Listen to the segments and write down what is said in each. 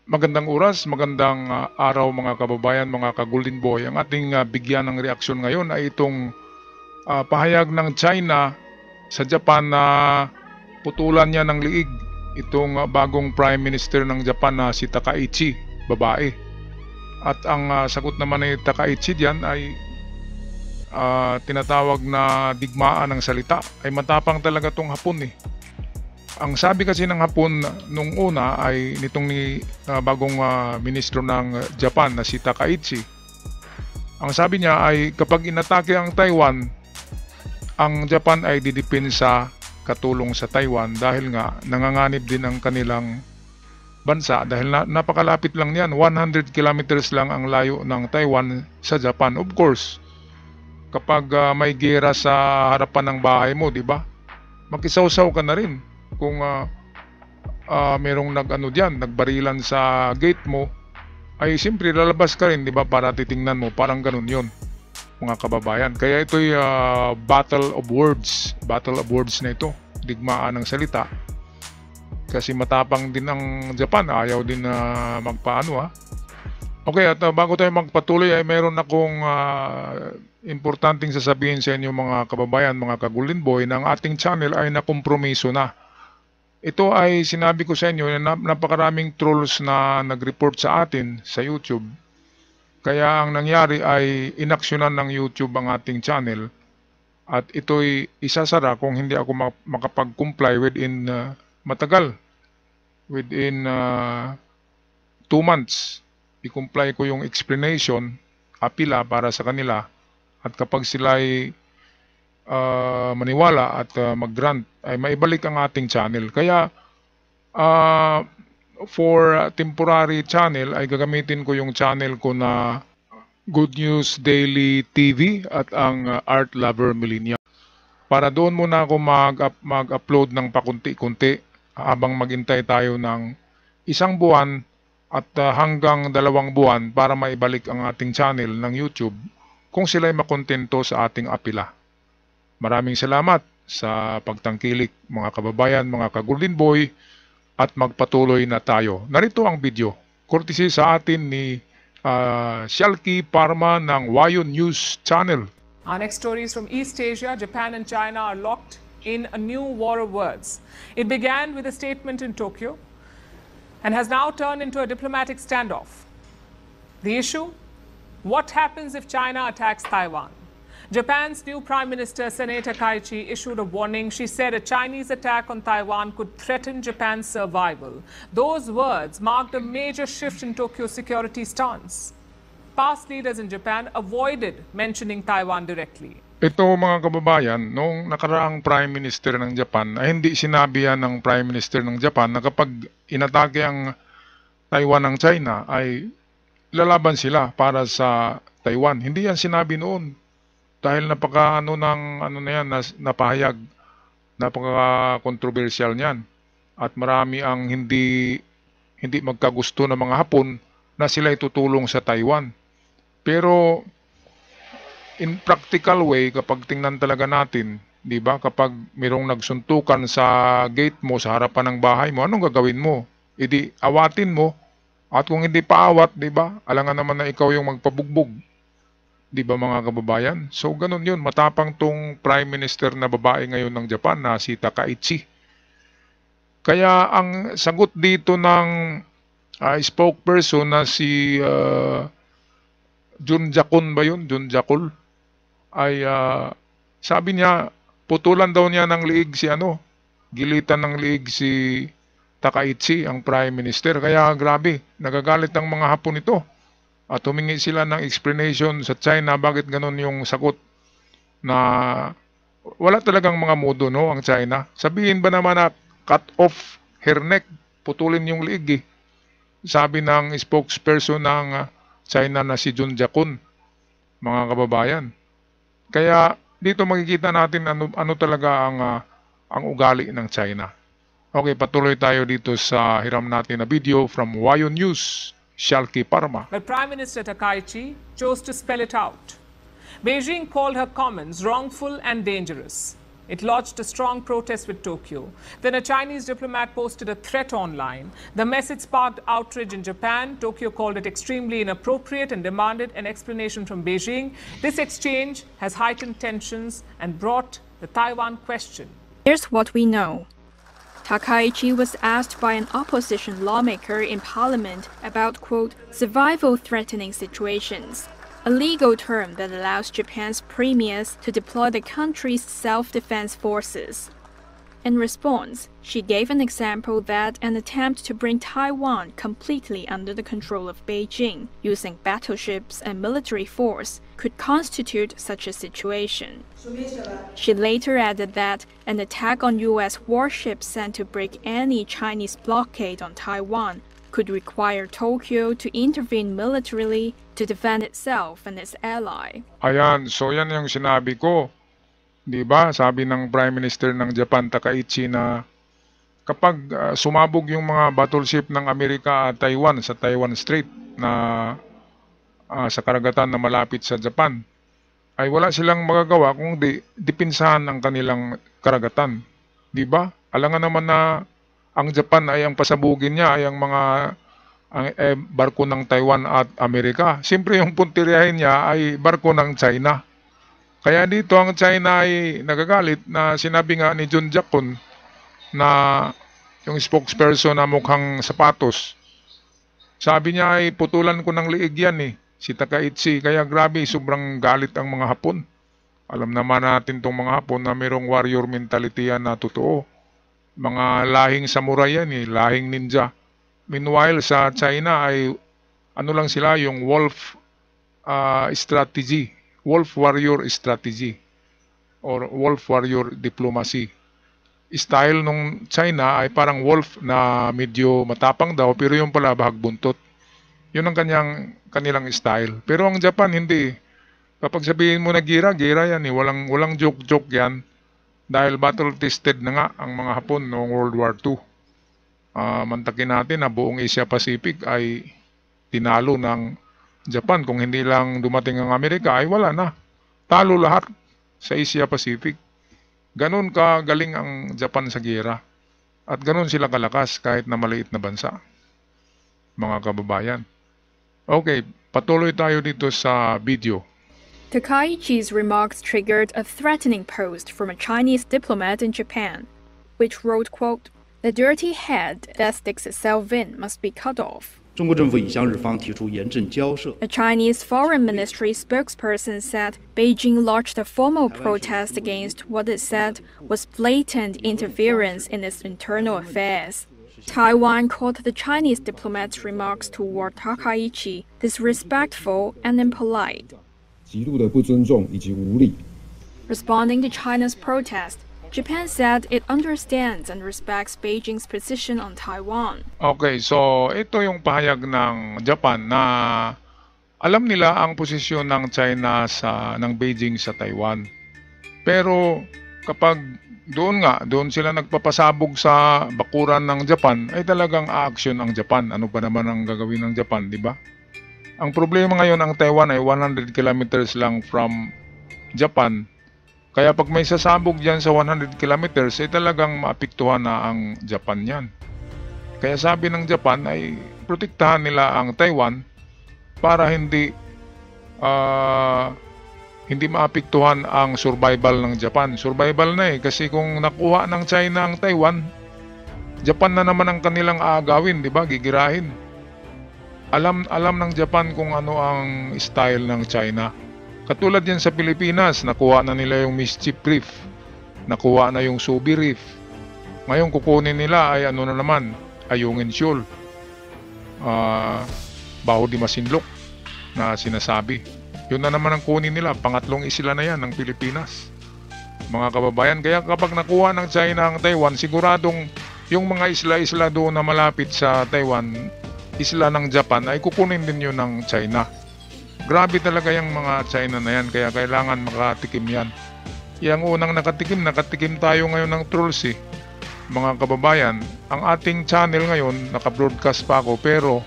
Magandang oras, magandang araw mga kababayan, mga ka-Golden Boy. Ang ating bigyan ng reaksyon ngayon ay itong pahayag ng China sa Japan na putulan niya ng liig itong bagong Prime Minister ng Japan na si Takaichi, babae. At ang sagot naman ni Takaichi diyan ay tinatawag na digmaan ng salita. Ay matapang talaga tong Hapon eh. Ang sabi kasi ng Hapon nung una ay nitong bagong ministro ng Japan na si Takaichi. Ang sabi niya ay kapag inatake ang Taiwan, ang Japan ay didepensa katulong sa Taiwan dahil nga nanganganib din ang kanilang bansa dahil napakalapit lang niyan, 100 kilometers lang ang layo ng Taiwan sa Japan. Of course, kapag may gera sa harapan ng bahay mo, di ba? Makisawsaw ka na rin. Kung merong nagbarilan sa gate mo, ay siyempre lalabas ka rin, di ba, para titingnan mo, parang ganun yon mga kababayan. Kaya ito'y battle of words na ito, digmaan ng salita. Kasi matapang din ang Japan, ayaw din na magpaano. Okay, at bago tayo magpatuloy ay meron akong importanteng sasabihin sa inyo mga kababayan, mga ka-Golden Boy, na ang ating channel ay nakompromiso na. Ito ay sinabi ko sa inyo na napakaraming trolls na nag-report sa atin sa YouTube. Kaya ang nangyari ay inaksyonan ng YouTube ang ating channel. At ito'y isasara kung hindi ako makapag-comply within matagal. Within 2 months. I-comply ko yung explanation, apila para sa kanila. At kapag sila ay maniwala at mag-grant ay maibalik ang ating channel. Kaya for temporary channel ay gagamitin ko yung channel ko na Good News Daily TV at ang Art Lover Millennial. Para doon muna ako mag-upload ng pakunti-kunti habang maghintay tayo ng 1 buwan at hanggang 2 buwan para maibalik ang ating channel ng YouTube kung sila'y makontento sa ating apila. Maraming salamat sa pagtangkilik mga kababayan, mga ka-Golden Boy, at magpatuloy na tayo. Narito ang video, courtesy sa atin ni Shalky Parma ng Wayon News Channel. Our next story is from East Asia. Japan and China are locked in a new war of words. It began with a statement in Tokyo and has now turned into a diplomatic standoff. The issue? What happens if China attacks Taiwan? Japan's new Prime Minister Sanae Takaichi issued a warning. She said a Chinese attack on Taiwan could threaten Japan's survival. Those words marked a major shift in Tokyo's security stance. Past leaders in Japan avoided mentioning Taiwan directly. Ito mga kababayan, nung nakaraang Prime Minister ng Japan ay hindi sinabi yan ng Prime Minister ng Japan na kapag inatake ang Taiwan ng China ay lalaban sila para sa Taiwan. Hindi yan sinabi noon. Dahil napahayag, napaka-controversial niyan. At marami ang hindi magkagusto ng mga Hapon na sila tutulong sa Taiwan. Pero in practical way, kapag tingnan talaga natin, di ba, kapag mayroong nagsuntukan sa gate mo, sa harapan ng bahay mo, anong gagawin mo? Idi awatin mo. At kung hindi paawat, di ba, alangan naman na ikaw yung magpabugbog. Di ba mga kababayan? So ganun yun, matapang tong Prime Minister na babae ngayon ng Japan na si Takaichi. Kaya ang sagot dito ng spokesperson na si Jun Jakun ba yun? Jun Jakul? Ay sabi niya, putulan daw niya ng liig gilitan ng liig si Takaichi, ang Prime Minister. Kaya grabe, nagagalit ang mga Hapon ito. At humingi sila ng explanation sa China bakit ganun yung sagot na wala talagang mga modo ang China. Sabihin ba naman na cut off her neck, putulin yung liig Sabi ng spokesperson ng China na si Jun Jakun, mga kababayan. Kaya dito makikita natin ano talaga ang ugali ng China. Okay, patuloy tayo dito sa hiram natin na video from Wayon News. Shalky Parma. But Prime Minister Takaichi chose to spell it out. Beijing called her comments wrongful and dangerous. It lodged a strong protest with Tokyo. Then a Chinese diplomat posted a threat online. The message sparked outrage in Japan. Tokyo called it extremely inappropriate and demanded an explanation from Beijing. This exchange has heightened tensions and brought the Taiwan question. Here's what we know. Takaichi was asked by an opposition lawmaker in parliament about, quote, survival-threatening situations, a legal term that allows Japan's premiers to deploy the country's self-defense forces. In response, she gave an example that an attempt to bring Taiwan completely under the control of Beijing, using battleships and military force, could constitute such a situation. She later added that an attack on U.S. warships sent to break any Chinese blockade on Taiwan could require Tokyo to intervene militarily to defend itself and its ally. Ayan, so yan yung sinabi ko. Di ba? Sabi ng Prime Minister ng Japan, Takaichi, na kapag sumabog yung mga battleship ng Amerika at Taiwan sa Taiwan Strait na sa karagatan na malapit sa Japan, ay wala silang magagawa kung dipinsahan ang kanilang karagatan. Di ba? Alangan naman na ang Japan ay ang pasabugin niya ay ang mga barko ng Taiwan at Amerika. Siyempre yung puntiryahin niya ay barko ng China. Kaya dito ang China ay nagagalit na sinabi nga ni Jun Jakun na yung spokesperson na mukhang sapatos. Sabi niya ay putulan ko ng liig yan si Takaichi. Kaya grabe, sobrang galit ang mga Hapon. Alam naman natin tong mga Hapon na mayroong warrior mentality yan na totoo. Mga lahing samurai yan lahing ninja. Meanwhile sa China ay ano lang sila, yung wolf strategy. Wolf warrior strategy or wolf warrior diplomacy. Style nung China ay parang wolf na medyo matapang daw pero yung pala bahagbuntot. Yun ang kanilang style. Pero ang Japan hindi. Kapag sabihin mo na gira yan walang joke yan dahil battle tested na nga ang mga Hapon noong World War II. Mantakin natin na buong Asia Pacific ay tinalo ng Japan. Kung hindi lang dumating ang Amerika ay wala na. Talo lahat sa Asia Pacific. Ganon kagaling ang Japan sa giyera. At ganon sila kalakas kahit na maliit na bansa. Mga kababayan. Okay, patuloy tayo dito sa video. Takaichi's remarks triggered a threatening post from a Chinese diplomat in Japan, which wrote, quote, the dirty head that sticks itself in must be cut off. A Chinese Foreign Ministry spokesperson said Beijing lodged a formal protest against what it said was blatant interference in its internal affairs. Taiwan called the Chinese diplomat's remarks toward Takaichi disrespectful and impolite. Responding to China's protest, Japan said it understands and respects Beijing's position on Taiwan. Okay, so ito yung pahayag ng Japan na alam nila ang posisyon ng China ng Beijing sa Taiwan. Pero kapag doon sila nagpapasabog sa bakuran ng Japan, ay talagang aaksyon ang Japan. Ano pa naman ang gagawin ng Japan, di ba? Ang problema ngayon, ang Taiwan ay 100 kilometers lang from Japan. Kaya pag may sasabog dyan sa 100 kilometers, ay talagang maapektuhan na ang Japan yan. Kaya sabi ng Japan ay protektahan nila ang Taiwan para hindi maapektuhan ang survival ng Japan. Survival na kasi kung nakuha ng China ang Taiwan, Japan na naman ang kanilang aagawin, di ba? Gigirahin. Alam ng Japan kung ano ang style ng China. Katulad yan sa Pilipinas, nakuha na nila yung Mischief Reef, nakuha na yung Subi Reef. Ngayon kukunin nila ay ano na naman, Ayungin Shoal, Baho di Masinloc na sinasabi. Yun na naman ang kunin nila, pangatlong isla na yan ng Pilipinas. Mga kababayan, kaya kapag nakuha ng China ang Taiwan, siguradong yung mga isla-isla doon na malapit sa Taiwan, isla ng Japan, ay kukunin din yun ng China. Grabe talaga yung mga China na yan, kaya kailangan makatikim yan. Yang unang nakatikim tayo ngayon ng trolls Mga kababayan, ang ating channel ngayon, naka-broadcast pa ako, pero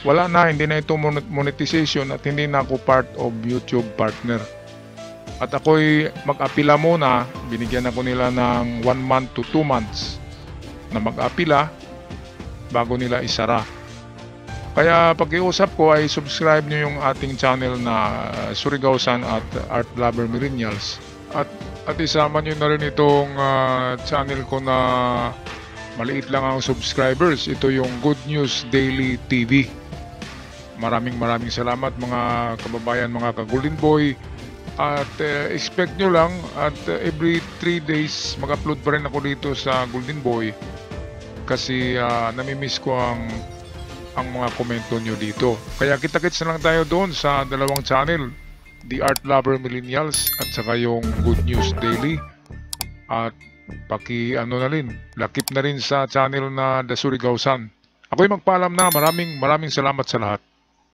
hindi na ito monetization at hindi na ako part of YouTube partner. At ako'y mag-apila muna, binigyan ako nila ng 1 month to 2 months na mag-apila bago nila isara. Kaya pakiusap ko ay subscribe nyo yung ating channel na Surigao-san at Art Lover Millennials. At isama nyo na rin itong channel ko na maliit lang ang subscribers. Ito yung Good News Daily TV. Maraming salamat mga kababayan, mga ka-Golden Boy. At expect nyo lang at every 3 days mag-upload pa rin ako dito sa Golden Boy. Kasi namimiss ko ang mga komento nyo dito. Kaya kita-kits na lang tayo doon sa dalawang channel, The Art Lover Millennials at saka yung Good News Daily. At lakip na rin sa channel na The Surigao-san. Ako'y magpaalam na. Maraming salamat sa lahat.